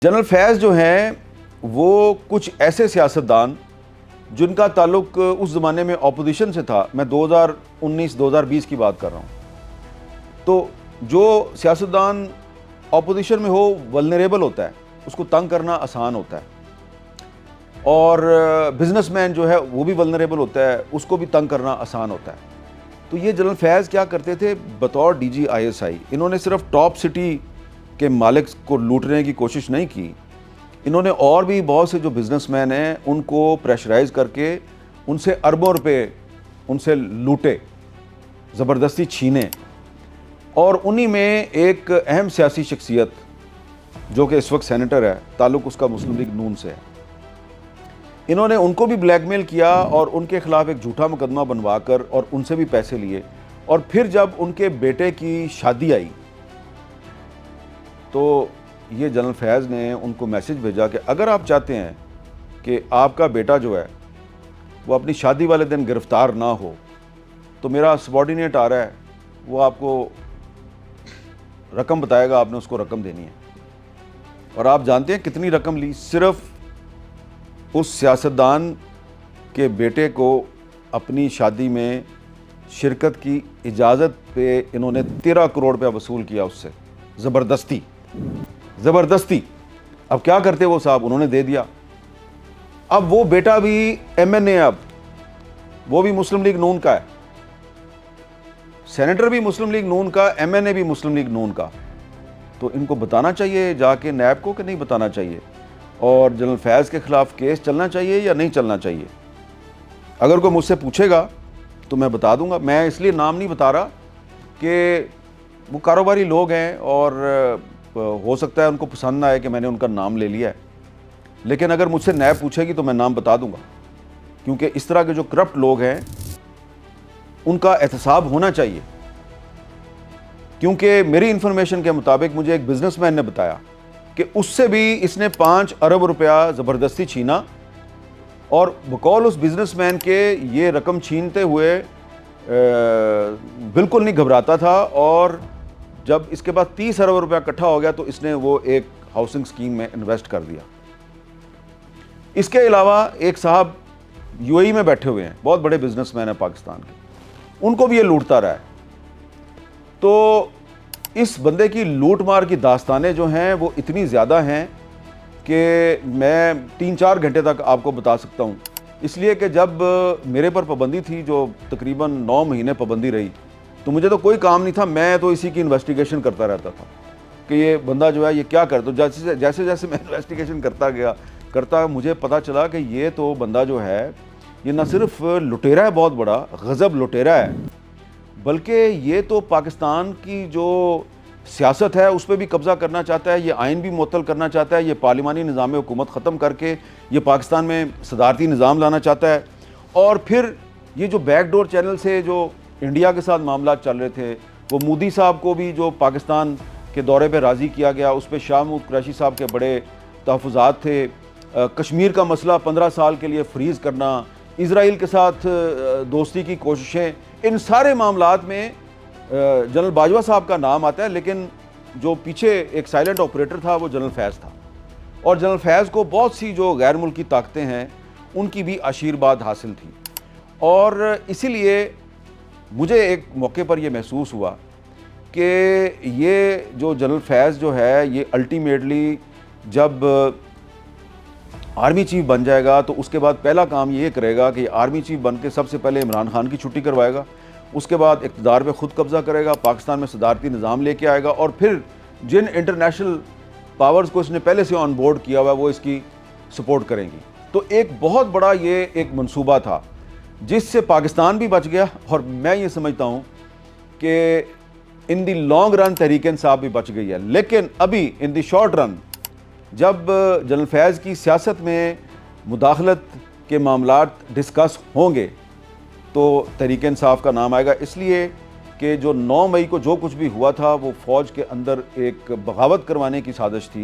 General फैज़ जो हैं वो कुछ ऐसे सियासतदान जिनका ताल्लुक उस ज़माने में अपोजिशन से था। मैं 2019-2020 की बात कर रहा हूँ। तो जो सियासतदान अपोजिशन में हो वल्नरेबल होता है, उसको तंग करना आसान होता है, और बिजनेसमैन जो है वो भी वल्नरेबल होता है, उसको भी तंग करना आसान होता है। तो ये जनरल फैज़ क्या करते थे, बतौर DG ISI इन्होंने सिर्फ टॉप सिटी के मालिक को लूटने की कोशिश नहीं की, इन्होंने और भी बहुत से जो बिजनेसमैन हैं उनको प्रेशराइज़ करके उनसे अरबों रुपए उनसे लूटे, ज़बरदस्ती छीने। और उन्हीं में एक अहम सियासी शख्सियत जो कि इस वक्त सेनेटर है, ताल्लुक़ उसका मुस्लिम लीग नून से है, इन्होंने उनको भी ब्लैकमेल किया और उनके ख़िलाफ़ एक झूठा मुकदमा बनवा कर और उनसे भी पैसे लिए। और फिर जब उनके बेटे की शादी आई तो ये जनरल फैज़ ने उनको मैसेज भेजा कि अगर आप चाहते हैं कि आपका बेटा जो है वो अपनी शादी वाले दिन गिरफ़्तार ना हो, तो मेरा सबॉर्डिनेट आ रहा है, वो आपको रकम बताएगा, आपने उसको रकम देनी है। और आप जानते हैं कितनी रकम ली? सिर्फ उस सियासतदान के बेटे को अपनी शादी में शिरकत की इजाज़त पे इन्होंने 13 करोड़ रुपया वसूल किया उससे, ज़बरदस्ती। अब क्या करते वो साहब, उन्होंने दे दिया। अब वो बेटा भी MNA, अब वो भी मुस्लिम लीग नून का है, सेनेटर भी मुस्लिम लीग नून का, MNA भी मुस्लिम लीग नून का। तो इनको बताना चाहिए जाके नैब को कि नहीं बताना चाहिए, और जनरल फैज़ के ख़िलाफ़ केस चलना चाहिए या नहीं चलना चाहिए? अगर कोई मुझसे पूछेगा तो मैं बता दूंगा। मैं इसलिए नाम नहीं बता रहा कि वो कारोबारी लोग हैं और हो सकता है उनको पसंद ना आए कि मैंने उनका नाम ले लिया है, लेकिन अगर मुझसे नैब पूछेगी तो मैं नाम बता दूंगा, क्योंकि इस तरह के जो करप्ट लोग हैं उनका एहतसाब होना चाहिए। क्योंकि मेरी इन्फॉर्मेशन के मुताबिक मुझे एक बिजनेसमैन ने बताया कि उससे भी इसने 5 अरब रुपया ज़बरदस्ती छीना, और बकौल उस बिजनेसमैन के ये रकम छीनते हुए बिल्कुल नहीं घबराता था, और जब इसके बाद 30 अरब रुपया इकट्ठा हो गया तो इसने वो एक हाउसिंग स्कीम में इन्वेस्ट कर दिया। इसके अलावा एक साहब UAE में बैठे हुए हैं, बहुत बड़े बिजनेसमैन हैं पाकिस्तान के, उनको भी ये लूटता रहा है। तो इस बंदे की लूट मार की दास्तानें जो हैं वो इतनी ज़्यादा हैं कि मैं 3-4 घंटे तक आपको बता सकता हूँ। इसलिए कि जब मेरे पर पाबंदी थी, जो तकरीबन 9 महीने पाबंदी रही, तो मुझे तो कोई काम नहीं था, मैं तो इसी की इन्वेस्टिगेशन करता रहता था कि ये बंदा जो है ये क्या करता। तो जैसे जैसे मैं इन्वेस्टिगेशन करता मुझे पता चला कि ये तो बंदा जो है ये न सिर्फ लुटेरा है, बहुत बड़ा गज़ब लुटेरा है, बल्कि ये तो पाकिस्तान की जो सियासत है उस पर भी कब्ज़ा करना चाहता है, ये आइन भी मुअत्तल करना चाहता है, ये पार्लिमानी निज़ाम हुकूमत ख़त्म करके ये पाकिस्तान में सदारती निज़ाम लाना चाहता है। और फिर ये जो बैकडोर चैनल से जो इंडिया के साथ मामला चल रहे थे, वो मोदी साहब को भी जो पाकिस्तान के दौरे पे राज़ी किया गया, उस पर शाह महमूद कुरैशी साहब के बड़े तहफ़्फ़ुज़ात थे। कश्मीर का मसला 15 साल के लिए फ्रीज़ करना, इजराइल के साथ दोस्ती की कोशिशें, इन सारे मामलात में जनरल बाजवा साहब का नाम आता है, लेकिन जो पीछे एक साइलेंट ऑपरेटर था वो जनरल फैज़ था। और जनरल फैज़ को बहुत सी जो गैर मुल्की ताकतें हैं उनकी भी आशीर्वाद हासिल थी, और इसीलिए मुझे एक मौके पर यह महसूस हुआ कि ये जो जनरल फैज़ जो है ये अल्टीमेटली जब आर्मी चीफ बन जाएगा तो उसके बाद पहला काम ये करेगा कि आर्मी चीफ बन के सबसे पहले इमरान खान की छुट्टी करवाएगा, उसके बाद इक़्तिदार पे ख़ुद कब्ज़ा करेगा, पाकिस्तान में सदारती निज़ाम लेके आएगा, और फिर जिन इंटरनेशनल पावर्स को इसने पहले से ऑन बोर्ड किया हुआ है वो इसकी सपोर्ट करेंगी। तो एक बहुत बड़ा ये एक मंसूबा था जिससे पाकिस्तान भी बच गया, और मैं ये समझता हूँ कि इन दी लॉन्ग रन तहरीक इंसाफ भी बच गई है। लेकिन अभी इन दी शॉर्ट रन जब जनरल फैज़ की सियासत में मुदाखलत के मामलात डिस्कस होंगे तो तहरीक इंसाफ का नाम आएगा, इसलिए कि जो 9 मई को जो कुछ भी हुआ था वो फ़ौज के अंदर एक बगावत करवाने की साजिश थी।